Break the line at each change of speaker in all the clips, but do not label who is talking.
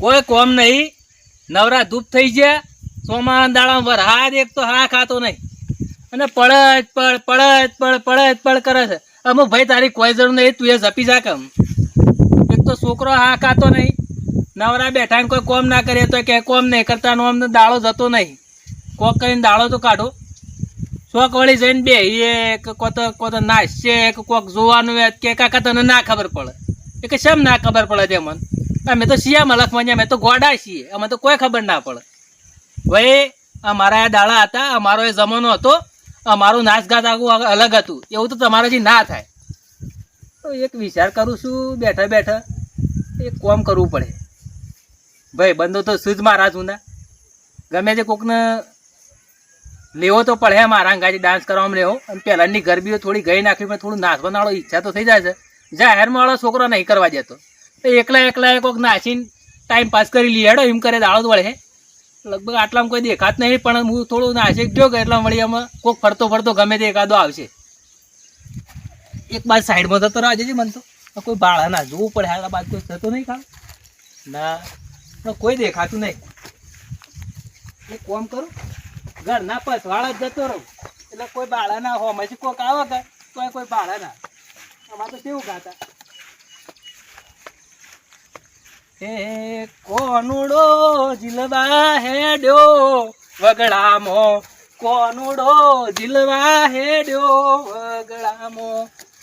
કોઈ કોમ નહીં, નવરા ધૂપ થઈ ગયા, સોમા દાડા વરહાદ એક તો હા ખાતો નહીં અને પડ કરે છે. અમુક ભાઈ તારી કોઈ જરૂર નહીં, તું એ જપી જા કેમ. એક તો છોકરો હા ખાતો નહીં, નવરા બેઠા ને કોઈ કોમ ના કરે તો કે કોમ નહીં કરતા નો અમને દાડો જતો નહીં. કોક કરીને દાડો તો કાઢો. શોખ વળી જઈને બેહીએ કોતો નાચશે કે કોક જોવાનું કે કાકા તને ના ખબર પડે એ કે શેમ ના ખબર પડે તે મને. અમે તો શિયા મલકમાં અમે તો ગોડા છીએ, અમે તો કોઈ ખબર ના પડે. ભાઈ અમારા એ દાડા હતા, અમારો એ જમાનો હતો, અમારું નાચ ગાત આખું અલગ હતું. એવું તો તમારાથી ના થાય. તો એક વિચાર કરું છું બેઠા બેઠા એક કોમ કરવું પડે. ભાઈ બંધો તો સુજ મારા જૂના ગમે તે કોકને લેવો તો પડે. મારા અંગાજી ડાન્સ કરવામાં લેવો અને પહેલાંની ગરબીઓ થોડી ગઈ નાખી પણ થોડું નાચવાનો વાળો ઈચ્છા તો થઈ જાય છે. જાહેરમાં વાળો છોકરો નહીં કરવા જતો તો એકલા કોઈક નાચીને ટાઈમ પાસ કરી લઈએ. હેડો એમ કરે દાડો જ વળે. લગભગ આટલામાં કોઈ દેખાત નહીં પણ હું થોડું નાચી ગયો કે એટલા વળી આમાં કોઈક ફરતો ગમે તે એકાદો આવશે. એક બાદ સાઈડમાં થતો રહેવા જજે. મને તો કોઈ બાળા ના જોવું પડે. આ બાદ કોઈ થતો નહીં ખાવ ના કોઈ દેખાતું નહીં. એક કોમ કરું ઘર ના પસવાળા જ જતો રહું એટલે કોઈ બાળા ના હો પછી કોઈક આવે કે કોઈ બાળા ના. આમાં તો કેવું ગાતા હે કોનુડો જીલવા હેડ્યો વગડામો, કોનુડો જીલવા હેડ્યો વગડામો,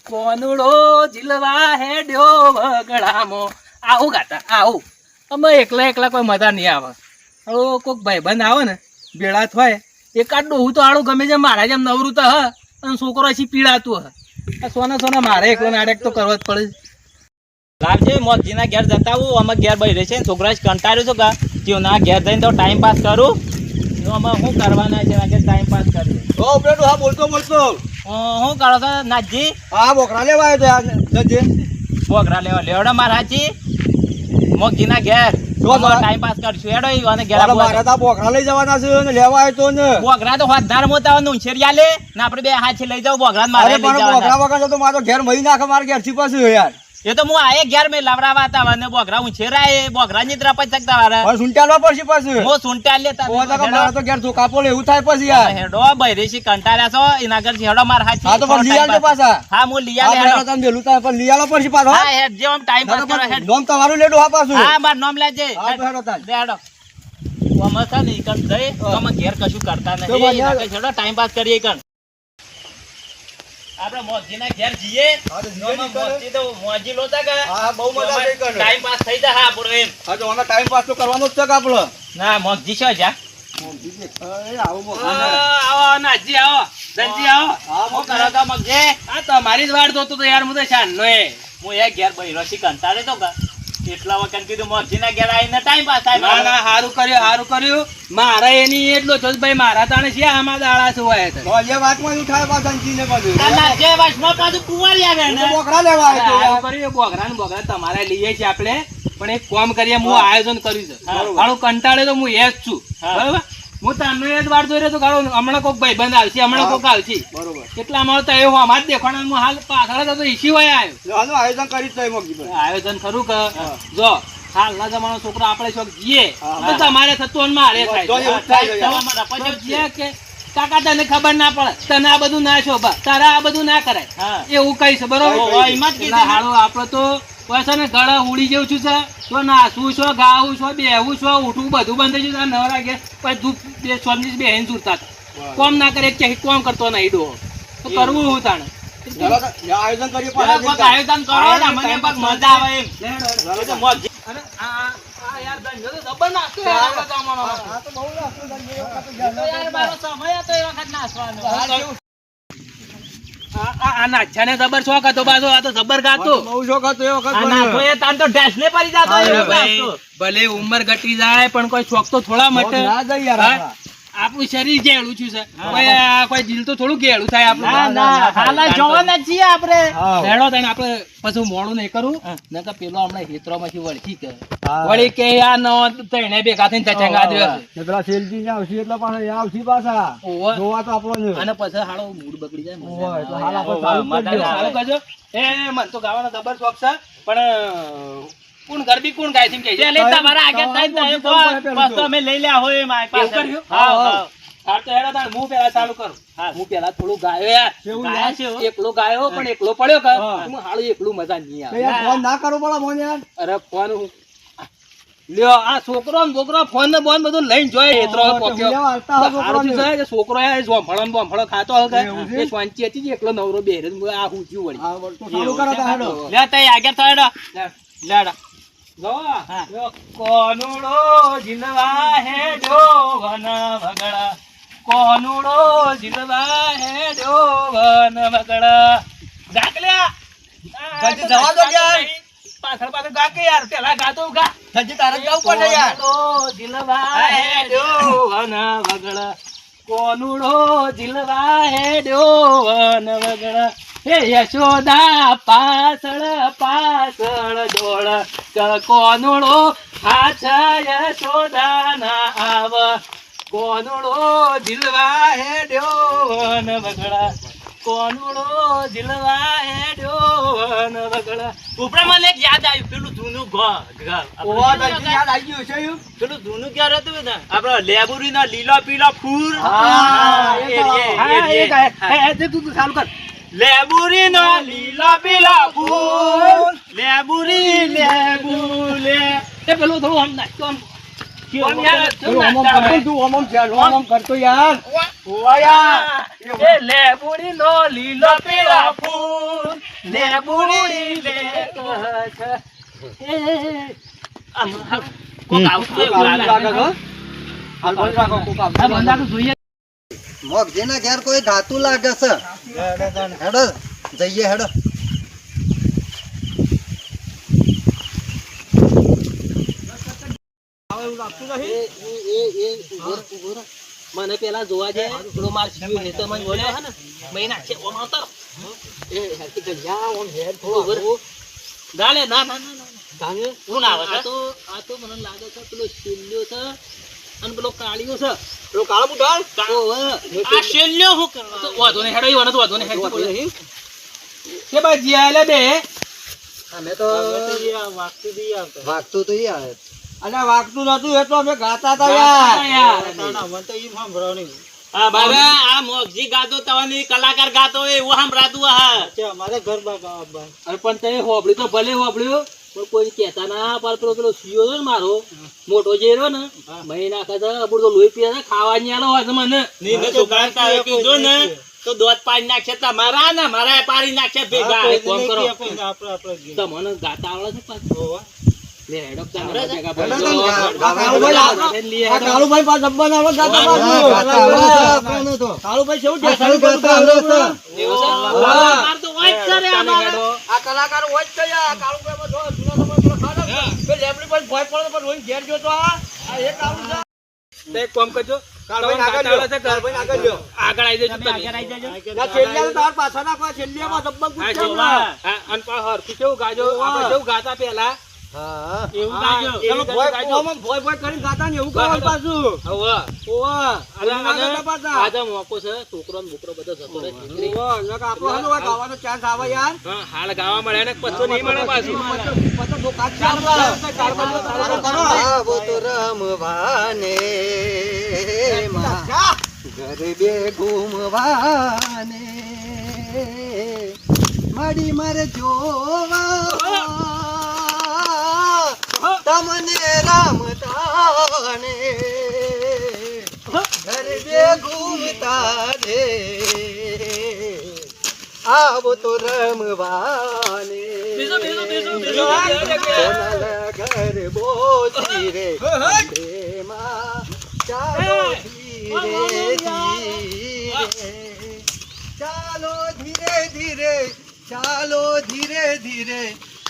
કોનુડો જીલવા હેડ્યો વગડામો. આવું ગાતા આવું. અમે એકલા કોઈ મજા નહીં આવે. હવે કોઈક ભાઈબંધ આવે ને ભેળા થાય એકાદ ડોહું તો આડું ગમે છે મારા જેમ નવરું તો હ અને છોકરો પછી પીડાતું હ. સોના મારે એકલો નાટક તો કરવા જ પડે.
લાગજે મોજીના ઘેર જતા આવું. અમે ઘેર બહી રહે છે છોકરા જ કંટાળ્યું છું કે તેઓના ઘેર જઈને તો ટાઈમ પાસ કરું. અમે શું કરવાના છે ટાઈમ પાસ કરીએ.
હા બોલતો
શું કરો છો નાથજી?
હા બોકરા લેવા આવ્યો જજે.
બોકરા લેવડો મારા હાજી મોજીના ઘેર ટાઈમ પાસ કરશું. હેડો અને ઘેર
મારા બોકરા લઈ જવાના છે ને લેવા આવ્યો તો ને.
બોકરા તો હોદાર મોતા નુંછેરિયા લે ને આપણે બે હાથ લઈ જાવ. બોકરા મારે
બોકરા વગર તો મારો ઘેર મહી નાખે મારા ઘેર થી પાછું યાર.
એ તો હું આયે ઘેર મેં લવરાવા હતા અને બોકરા ઉછેરાય બોકરા ની તરફ જ શકતા વાળા
પણ સુંટાલવા પડશે પાછું.
હું સુંટાલ લેતા
મારા તો ઘેર ધોકા એવું થાય પછી યાર.
હેડો બૈરેશી કંટાળ્યા છો એના ઘર હેડો માર હાથ.
હા તો પણ લીયા પાછા.
હા હું લીયા લે હેડો
તમે બેલું થાય પણ લીયાલો પડશે પાછો.
હા હેડ જેમ ટાઈમ પાસ કરો હેડ.
નોમ તમારું લેડો હા પાછું.
હા માર નામ લેજે.
હા હેડો તાન
હેડો ઓમસા ની કન જઈ તો અમે ઘેર કશું કરતા નથી. એના કે હેડો ટાઈમ પાસ કરીએ કન. આપણે મોજીના ઘેર જઈએ. મોજી તો મોજી લોતા કે
હા બહુ મજા આવી કર.
ટાઈમ પાસ થઈ જાય. હા આપણો એમ.
હા તો અમે ટાઈમ પાસ તો કરવાનો જ છે કે આપણો.
ના મોજી છો જા.
આવો નાજી આવો ધનજી આવો.
હું કરો તો મગજે
આ તમારી જ વાડ જોતો તો યાર હું તો શાનનો એ.
હું એક ઘેર બૈરો થી કંટાળે તો કે એટલા વખત કીધું મોજીના ઘેર આવીને ટાઈમ પાસ થાય.
ના ના સારું કર્યું. મારા એની એટલો છો ભાઈ મારા તાણે છે આમાં દાડા છે હોય તો.
મોજે વાતમાં નું થાય પાછા જીને પાછું.
ના જે વર્ષમાં પાછું કુંવારી આવે ને
બોકરા લેવા આવ્યો
સારું કર્યું. બોકરા તમારે લઈએ છીએ આપણે પણ એક કામ કરીએ. હું આયોજન કર્યું છે. હાલો કંટાળે તો હું એ જ છું બરોબર. હું તમને એ જ વાર જોઈ રહ્યો તો ગાળો હમણાં કોઈક ભાઈ બંધ આવશે હમણાં કોઈક આવશે
બરોબર.
એટલા અમારે તો એવું અમારે જ દેખાણ હું હાલ પાછળ તો ઈસી હોય આવ્યો.
આનું આયોજન કરી જ
આયોજન ખરું કે જો હાલના જમાનો છોકરો આપણે શોખ જીએ તો તમારે થતું મારે થાય કે કાકા તને ખબર ના પડે તને આ બધું ના શોભા તારા આ બધું ના કરાય એવું કહીશ બરોબર. હાલો આપડે તો બસ ને ગળા ઉડી જેવું છું છે તો નાસવું છો ગાવું છો બેહવું છો ઉઠવું બધું બંધ થઈ ગયું. નવરા ગયા પછી ધૂપ બે ચોમની બેન સુરતા કોમ ના કરે કે કોમ કરતો નહીં ડો તો કરવું હું તાણે
આયોજન કરીએ
આયોજન કરો ને મને પણ મજા આવે એમ.
અને આ યાર ધંધો તો જબર નાખતો યાર આપણા ગામમાં.
હા તો બહુ નાસ્તો
યાર મારો સમય હતો એ વખત નાસવાનો.
આ નાચ્યા ને જબર શોખ હતો પાછો. આ તો જબર ગાતો
બહુ શોખ હતો એ વખત.
તાન તો ડેશ ને પડી જાતો
ભલે ઉંમર ઘટી જાય પણ કોઈ શોખ તો થોડા માટે
ના જાય યાર.
આપણું શરીર ગેળું છે કોઈ દિલ તો થોડું ગેળું થાય આપણું.
આપણે
હેડો તને આપણે પછી મોડું નહીં કરું ને તો પેલો હમણાં હેતરોમાંથી વળખી કે વળી કે આ ન તઈને ભેગા થઈને ચચંગા દ્યો છે
પેલા સેલજી ને આવશે એટલે પાછા આવશે પાછા જોવા તો આપણો
અને પછી હાલો મૂડ બગડી જાય.
તો હાલ આપણે ચાલુ
કરજો. એ મને તો ગાવાનો જબર શોખ છે પણ કોણ ગરબી કોણ ગાય છે એમ કહે છે.
પેલે તમારા આગળ થઈને તમે કહો, બસ તો અમે લઈ લ્યા હોય મારી પાસે.
એવું કર્યું?
હા, હા.
હા તો હેડો તાણ હું પેલા ચાલુ કરું.
હા.
હું પેલા થોડું ગાયો યાર.
કેવું
ગાયા
યાર?
છે હો.
એકલો ગાયો પણ એકલો પડ્યો કે
હા.
હું હાળું એકલું મજા નહીં
તો
આવે.
યાર ફોન ના કરવો પડે મને યાર.
અરે ફોન લ્યો આ છોકરો ને બોકરો ફોન ને બોન બધું લઈને જોય એટલો
તો
પોક્યો.
હું હાલતા હોય
હારું
છોકરાને.
થયું છે કે છોકરો આ જોંફળો ને બોંફળો ખાતો હોય
એવું
કે
છે?
એ શાંતિ હતી જ એકલો નવરો બેરે આ હુંચ્યું વળી.
હા, તો ચાલુ કરો તો હેડો.
લ્યો તઈ આગળ થયો હેડો. લ્યો હેડો.
જો
હા.
જો કોનુડો જીલવા હે જો વન વગડા કોનુડો જીલવા હે જો વન વગડા ગાકલ્યા
જલ્દી જવા દો યાર.
પાછળ પાછળ ગા કે યાર પેલા ગાતો ગા
સજી તારે જ જવું પડે યાર.
કોનુડો જીલવા હે જો વન વગડા કોનુડો જીલવા હે જો વન વગડા હે યશોદા પાછળ પાછળ દોડ કોનુડો હાથ યશોદા ના આવ કોનુડો જીલવા હે ડ્યોન વગડા કોનુડો જીલવા હે ડ્યોન વગડા
ઉપરા મને એક યાદ આવ્યું પેલું જૂનું ઘર.
ઓવા દજી યાદ આવી ગયું છે એમ?
પેલું જૂનું ઘર હતું ને આપડે લેબુરી ના લીલા પીલા ફૂલ.
હા, એ તો.
હા એ ગાય એ તું ચાલુ કર
લેબુરી નો લીલા પીલા ફૂલ લેબુરી લેબુ લે.
એ પેલું થોડું આમ નાખતો આમ આમ યાર
તું ઓમ ઓમ કરતો, તું ઓમ ઓમ ચાલ, ઓમ ઓમ કરતો યાર. ઓવા યાર.
એ લેબુડી નો લીલો પીળા ફૂલ લેબુડી લે
કોક આવતું
કોક
એવું
આવું
લાગે.
લાગે છો? હાલ બંધ રાખો, કોક આવું લાગે.
જોઈએ
મોગજીના ઘેર કોઈ ધાતુ લાગે છે. હેડો જઈએ હેડો.
મને પેલા જોવા જાય પેલો માર જીવ હે તો મને બોલ્યો હે ને મહિના છે ઓમ આવતો એ હેરતી ગજા ઓમ હેર થોડો ગાલે ના ના ના ના ગાલે
શું ના આવે છે?
આ તો મને લાગે છે પેલો શિલ્યો છે અને પેલો કાળિયો છે
પેલો કાળો બુઢાળ?
ઓવે
આ શેલ્યો શું કરવા?
તો વાંધો નહીં હેડો ઈ વાંધો વાંધો નહીં હેડો બોલે કે બા જીયા લે બે
અમે તો
વાગતું બી આવતો.
વાગતું તો ઈ આવે.
અને વાગતું નતું એટલે અમે ગાતા હતા યાર.
હા બાબા આ મોગજી ગાતો તવાની કલાકાર ગાતો હોય એવું સંભળાતું હા.
અરે પણ તે હોબળી તો ભલે હોબળ્યો પણ કોઈ કહેતા ના પર પેલો સિયો છે ને મારો મોટો જે રહ્યો ને મહી નાખે છે આપણું તો લોહી પીએ છે ખાવા નહીં આલો હોય છે મને
નીને છોકરા તારે કીધું ને તો દોત પાડી નાખશે તમારા ને મારા પાડી નાખશે ભેગા.
એક કામ કરો તમને ગાતા આવડે છે પાછું લે હેડો ભેગા
આ કાળુભાઈ પાસે જમવાના આવે ગાતા
હા,
બાજુ.
ગાતા આવડે છે આપણને તો.
કાળુભાઈ કેવું છે?
આપણને ગાતા આવડે છે.
એવું છે
હા.
માર તો હોય જ છે રે અમારે.
આ કલાકારો હોય જ છે યાર. આ કાળુભાઈમાં જો જૂના સમય પેલો ખાધો. પેલો લેબડી પર ભોય પડે પણ રોઈને ઘેર ગયો તો આ એક કાળું છે.
તો એક કામ કરજો
કાળુભાઈ આગળ લ્યો. કાળુભાઈ આગળ લ્યો.
આગળ આવી જજો
તમે
તમે
આગળ આવી જજો.
ના, છેલ્લિયા તો તાર પાછા નાખવા. છેલ્લિયામાં જબ્બર
હા,
પૂછશે
જોવા.
હમણાં.
હા અને પાછું હરખું કેવું ગાજો આપણે કેવું ગાતા પેલા
હા.
એવું
હા,
ગાજો.
એવું
તમે ભોય ઓમાં ભોય ભોય કરીને ગાતા ને એવું કરવાનું પાછું.
હવે
ઓવા.
અને
એવું ના કરતા પાછા.
આજે મોકો છે છોકરો ને બોકરો બધો જતો રહે દીકરી.
ઓવા. નકર આપણો હાલો હોય ગાવાનો ચાન્સ આવે યાર.
હા, હાલ ગાવા મળે ને પછી નહીં મળે પાછું
પછી તો કાચ ચાલ મળે. ચાલ મળે તો તારો કરો.
આવો તો રમવાને માં ગરબે ઘૂમવાને માડી મારે જોવા તમને રમતાને ગરબે ઘૂમતા રે આવો તો રમવાને
બીજો, બીજો, બીજો, બીજો.
સોનાલા ઘર બોજી રે અંબેમાં ચાલો ધીરે ધીરે ચાલો ધીરે ધીરે ચાલો ધીરે ધીરે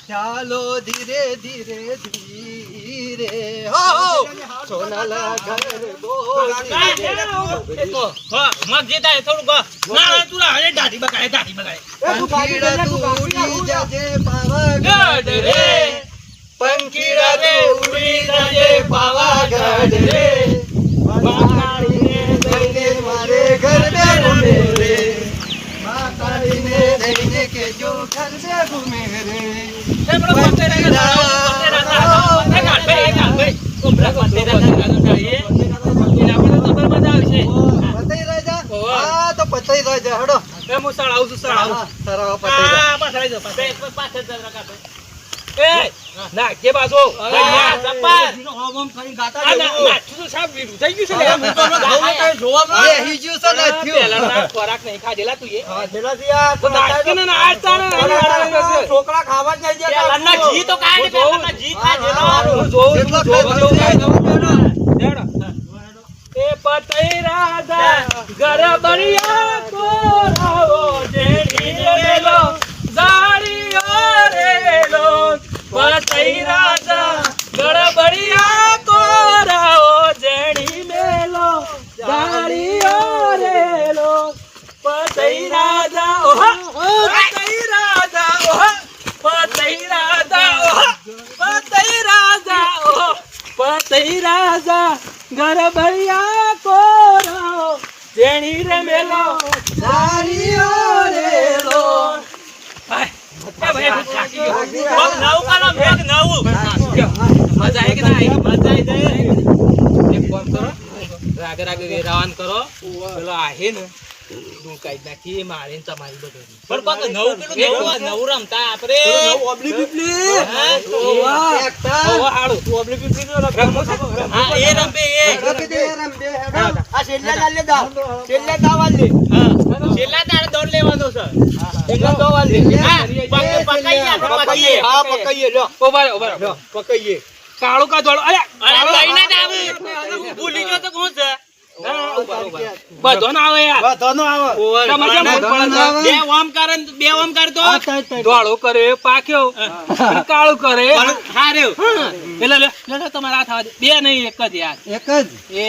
ચાલો ધીરે ધીરે ધીરે હો સોનાલા ઘર બોજી રે
હા, મગજી તારે થોડું ગો. ના, ના, તું લા, હરે દાઢી બગાડે, દાઢી બગાડે.
એ તું કાઢી દે, તું કાઢી દે,
ઉડી
તું કાઢી દે.
જજે પાવાગઢ રે પંખીડા રે ઉડી જજે પાવાગઢ રે માતાડીને દઈને મારે ગરબે ઘૂમે રે માતાડીને દઈને કે જો ગરબે ઘૂમે રે
એ પેલો પોતે રહે, પોતે રહે. એ હું સળાવું છું, સળાવું.
હા, સરાવો પતાઈ દો.
હા, પાછળ આવી જાઓ, પાછળ.
બે પાછળ જરા કાઢો.
એ, નાખજે પાછો.
અહીંયા, સરપંચ.
ઓમ ઓમ કરીને ગાતા
આ
જવું.
નાખ્યું તો સાહેબ વીરું થઈ ગયું છે લે.
હું તો જોવા માટે જોવા મળે.
બેહી ગયું છે ને થયું.
પહેલાના ખોરાક નહીં ખાધેલા તું એ.
હા, છેલ્લાથી આ
તો નાખ્યું ને ના આજ
છોકરા ખાવા જ નહીં દેતા.
પેલાના જી તો કાઢ, પેલાના જી ખાધેલો.
હું જોઉં છું,
કેટલો
હું જોઉં
ખાધો
છું.
છે?
દેડો. એ પતઈ રાધા ગરબડિયા કોરાવો જેડી રેલો જાળીઓ રેલો પતઈ રાધા ગરબડિયા કોરાવો જેડી મેલો જાળીઓ રેલો પતઈ રાધા ઓહો પતઈ રાધા ઓહો પતઈ રાધા ઓહો પતઈ રાધા ઓહો પતઈ રાધા ગરબડિયા કોરાવો જેણી રે મેલો જાળીઓ રેલો. ભાઈ, એ ભાઈ, હું થાકી ગયો.
પગ નવું કાઢો, પગ નવું.
મજા આવી કે ના આવી?
મજા આવી જાય.
એક કામ કરો, રાગે રાગે વેરાવાન કરો. પેલો આહે ને હું કાઢી નાખી મારીને તમારી બધું.
પણ પગ નવું પેલું નવું નવું રમતા આપણે.
નવું ઓબલી પીપલી.
હા?
એકતા.
ઓહો, હારું.
ઓબલી પીપલી તો રમો છો.
હા, એ રમે એ.
રમી દે, રમી દે, હેડો.
આ છેલ્લે ચાલે દાવ. છેલ્લે દાવ આલે.
હા. છેલ્લા તારે દોડ લેવાનો છે.
છેલ્લે દાવ આલે.
હા, પકડીએ આપણે, પકડીએ.
હા, પકડીએ લ્યો.
ઉભા રહો, ઉભા રહો.
લ્યો, પકડીએ.
કાળું કા ધોળું? અરે,
અરે લઈને જ આવે. ભૂલી ગયો તો કોણ છે?
ના, ના, ઉભા રહો, ઉભા રહો. બધો ના આવે યાર.
વાહ, ધનો આવે.
તમારે કેમ ભૂલ પડે છે?
બે ઓમ કરે ને બે ઓમ કરતો.
ધોળું કરે પાક્યો અને કાળું કરે
હા રેવ.
એટલે લે તમારે આ થવા દે. બે નહીં એક જ યાર.
એક જ.
એ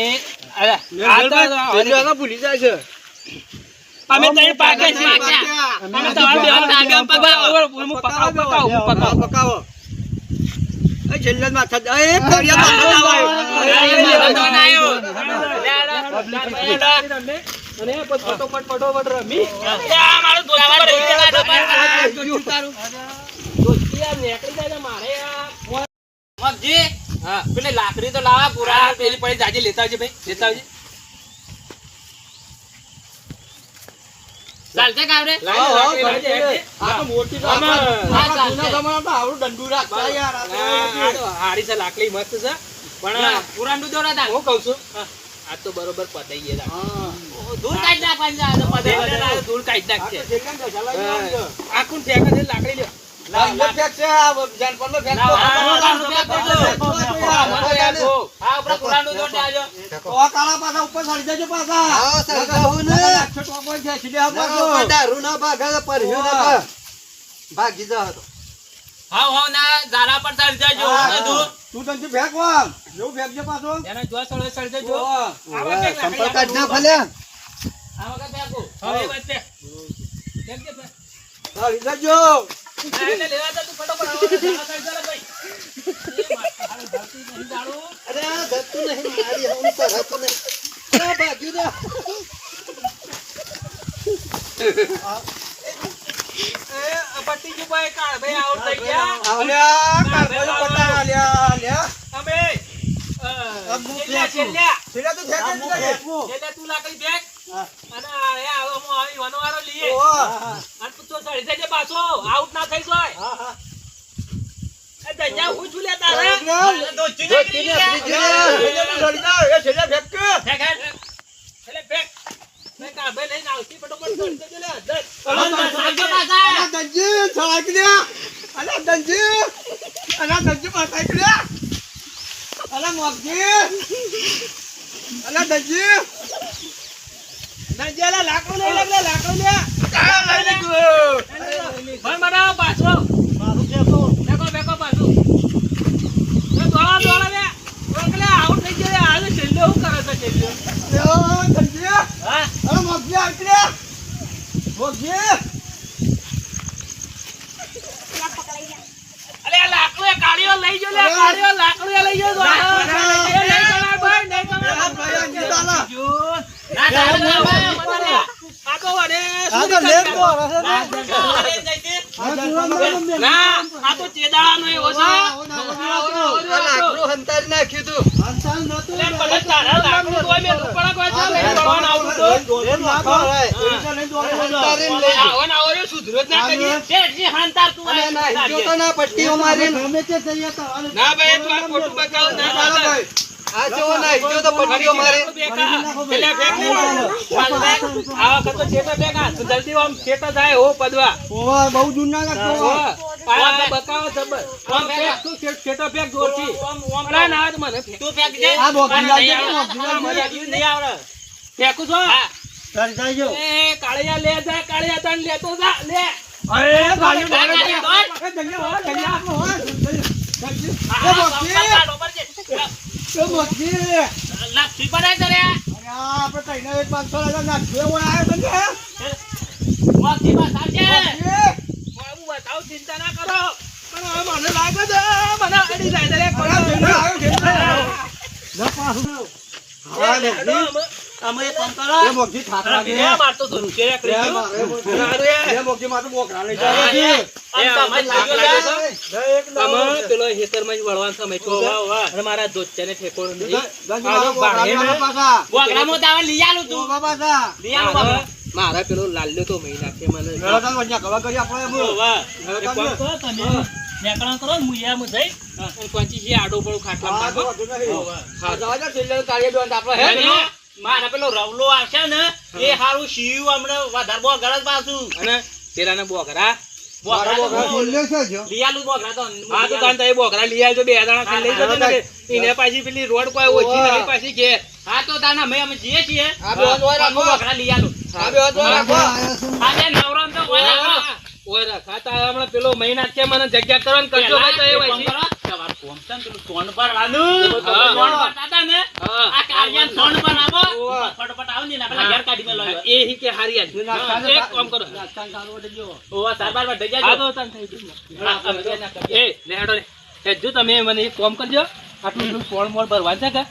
અરે, આ તો
છેલ્લે આગળ ભૂલી જાય છે.
અમે ત્રણ પાકે છે.
પાક્યા.
અમે તમારે બે ડાબે પકાવો. હું પકાવું.
પકાવો. એ છેલ્લે માથા એ કરિયા માથા આવ્યો.
અને ફટોફટ રમી. દોસ્તી યાર નીકળી જાય ને મારે યાર.
મગજી,
હા,
પેલી લાકડી તો લાવા પૂરા.
પેલી પડી જાજે લેતા આવજે ભાઈ, લેતા આવજે.
ચાલશે કાવરે?
આ તો મોટી તો
આમાં
આપણા જૂના જમાનામાં તો આવડું દંડુ રાખતા યાર. આ તો
હારી છે, લાકડી મસ્ત છે. પણ
પુરાંડું દોડા
હું કઉ છું, આ તો બરોબર પતાઈ ગયા.
તા. દૂર કાઢી નાખવાની છે આ તો પદે.
ધૂળ કાઢી નાખશે.
છેલ્લે તો જલાઈ દેવાનું છે.
આ કોણ ફેંકે છે? લાકડી લ્યો.
લાંબો ફેંક છે, આ જાનપણનો ફેંક તો.
હા, ઉપર પુરાંડું દોડે આજો.
આ કાળા પાછા ઉપર ચડી જજો પાછા.
આવો સરગાહું ને.
આખો ટોપો છે, સીધે આપો છો.
ના, દારૂ ના ભાગે તો પરહ્યો ના ભાગ. ભાગી જાઓ તો.
હાવ હાવ ના ઝાલા પર ચડી જજો.
હા.
બધું.
તું તને ફેંક આમ. એવું ફેંકજે પાછો.
એના જો સળે સળજે જો.
ઓવા.
આવા ફેંક
સંપલ
લાકડી
કાઢ ના ફલ્યા.
આ વખત ફેંકું.
હવે એ વાત ફેંક. ફેંક દે, ફેંક.
ચડી જજો.
ના, એને લેવા જા તું ફટોફટ. આવો ને ઝાલા સળજે લે ભાઈ. એ માથા હારું ધરતી નહીં દાડું.
અરે આ ધરતું નહીં, મારી હમ સરહતું નહીં. અરે ભાગી જા.
એ પટી ગયું ભાઈ, કાળ ભાઈ આઉટ થઈ ગયા.
આલ્યા, કાઢો પટા આલ્યા, આલ્યા.
અમે છેલ્લા
સીધા તો ફેંક જ નહીં.
છેલ્લા તું લાકડી ફેંક.
હા.
અને આ એ આવો હું આવી વનવારો લઈએ.
ઓવા.
અને તું તો ચડી જજે પાછો, આઉટ ના થઈ જાય.
હા, હા.
એ ધન્યા હું છું લે તારે.
દોસ્તી
ધોતી ને
નીકળી
ફ્રીજ
ગયા.
ને.
છેલ્લે તો ચડી જાઓ. એ છેલ્લે ફેંક કે.
ફેંક હેડ. છેલ્લે ફેંક. ફેંક આ ભાઈ લઈને આવતી ફટોફટ ચડી જજે લે. જય.
સાંજો પાછા.
અલા દંજી, સળાકી દે. અલા દંજી. અલા દંજી પાછા દે. અલા મોગજી. અલા દંજી. દંજી, અલા લાકડું લઈ લે, લાકડું લે. આ લઈ ગયો.
ભાઈ બનાવો પાછો.
મારું ફેંકો.
ફેંકો ફેંકો પાછું. એ દોડા દોડા લે. દોડ લે, આઉટ થઈ ગયો લે. આજે છેલ્લે શું કરે છે છેલ્લે?
લ્યો, દંજી.
હા?
અલા મોગજી આરતી લે. મોગજી.
અલે આ લાકડું એ કાળીઓ લઈ ગયો લે. કાળીઓ લાકડું એ લઈ ગયો.
લાકડું
એ નહીં કરાય ભાઈ, નહીં કરાય.
આ ભાઈ અંજી તાલા.
ના, ના, ના, ના,
મને લે. આ તો વડે
આ તો લેટ તો હશે ને.
અરે જઈતી.
ના, આ તો ચેદાળાનો એવો છે.
આ લાકડું હંતારી નાખ્યું તું.
અંતાલ નતું
લે, ભલે તારા લાકડું તોય મેં રૂપડા કોઈ છે. આવવાનું આવતું તો.
લઈને નાખો. પૈસા લઈને દોડો.
તારીને લઈ જાઓ.
આવવાનું આવો રે, સુધરો જ ના કરીએ.
શેઠજી, હાંતાર તું
અને
આય.
ના જો તો ના પટ્ટીઓ મારી
ગમે તે જઈએ તો હવે
ના ભાઈ, તું આ ખોટું બતાવ ના
ચાલો
ચાલે.
ભાઈ.
આ જો ના જો તો પટ્ટીઓ મારી
બેકા. એટલે ફેંક નહીં. વાલ ફેંક. આ વખત તો છેટો ફેંકા. તું જલ્દી આમ છેટો જાય હો પડવા.
ઓવા બહુ દૂર ના
હા,
નાખો.
આ બકાવો જબર. આમ ફેંક, તું છેટો ફેંક જોરથી. અરે ના, તો મને ફેંક.
તું ફેંકજે.
આ બોક્સ
મને
લાવજે,
નહીં
બોક્સ
આવડે.
લાવજે.
મને હજી નહીં આવડે.
ફેંકું છો?
હા.
ઘર જાજો.
એ કાળિયા લે જા, કાળિયા તને લેતો જા, લે.
અરે ગાડી
ગાડી
દોડે.
દોડ.
એ જગ્યા હો, જગ્યા આપો, હો.
હા,
એ
હા,
બોક્સી.
કાઢો, બરજે.
એ બોક્સી.
લાપસી બનાય તો રે.
અરે આ આપણે કઈને એક 500 નાખ્યો એવો આવ્યો છે ને.
મોતી બસ આવજે.
બોક્સી.
હું બતાવું, ચિંતા ના કરો. પણ હવે મને લાગે છે, મને અડી જાય છે રે,
અરે
ખોટું.
જઈને આવ્યો, જઈને આવ્યો. ના પાછું. હા,
હેડો,
બોક્સી.
અમે એક કામ કરો.
એ બોક્સી થાકવા દે.
એ મારતો ધરું છે રે,
એ
કૃષ્ણ.
મારે બોક્સી.
સારું એ.
એ બોક્સી માં તો બોકરા લઈ
હા,
જાય છે.
આમ તમે લાગ્યો
લાગ્યો
જા.
છે?
એક
આમાં પેલો હેતરમાં જ વળવાનો સમય થયો છે.
વાહ, વાહ.
અને મારા દોસ્તાને ઠેકોણો નહીં.
ગંજ
આ
મારો
જો
બોકરા
બાહેને-
લેવાનો પાછા.
બોકડામાં તો આવા લઈ આલું તું.
બોકરા પાછા.
લઈ આલું બાબા.
મારા પેલો લાલ્યો તો મહી નાખે મને.
મેળો ચાલ વંજા કવા કરી આપણે એમ.
વાહ.
મેળો
એક
ચાલ
કામ
ને.
કરો તમે, નેકળા કરો, મુયામાં જઈ, અને કોંચી છે આડો પડો ખાટલામાં
હા, તો
નાખો.
વધુ નહીં.
હા.
જવા દે, છેલ્લે તાળીએ દોડ આપણે હે
અને
પેલો.
મારા પેલો રવલો આવશે ને એ હારું શિવ હમણાં વધારે બોગડા જ પાછું.
અને પેલાને બોકરા.
બોગડા તો
બોકરા છેલ્લે છે જો.
લઈ આલું બોગડા તો.
હા, તો તાન તારી બોકરા લઈ આવજો, બે જણા ખાઈ લઈ જજો ને. એને પાછી પેલી રોડ કોઈ ઓછી નહીં, પાછી ઘેર.
હા તો તાના અમે જઈએ છીએ.
આ બે હાથ
હું બોગડા લઈ આલું.
આ બે હાથ વાળા રાખો.
આ બે નવરામ તો ઓય રાખો.
ઓય રખાતા હમણાં પેલો મહિના છે, મને જગ્યા કરવાનું કરજો ભાઈ, તો એ
પેલા
વયથી.
એક કામ કરો, તમારે ફોન છે ને પેલું સોન ભરવાનું.
હા.
સોન ભરતા હતા ને,
હા.
આ કાળિયાને સોન ભરાવો.
ઓવા.
ફટાફટ આવો ને એના પેલા ઘેર કાઢી મેલો.
એ હી કે હારી આજ. એક કામ કરો.
ઓવા સારવાર માં થઈ
હા,
જાય.
તો તાન થઈ ગયું. એ લે હેડો લે. એ જો તમે મને એક કામ કરજો, આટલું બધું ફોન મોડ ભરવાનું છે કે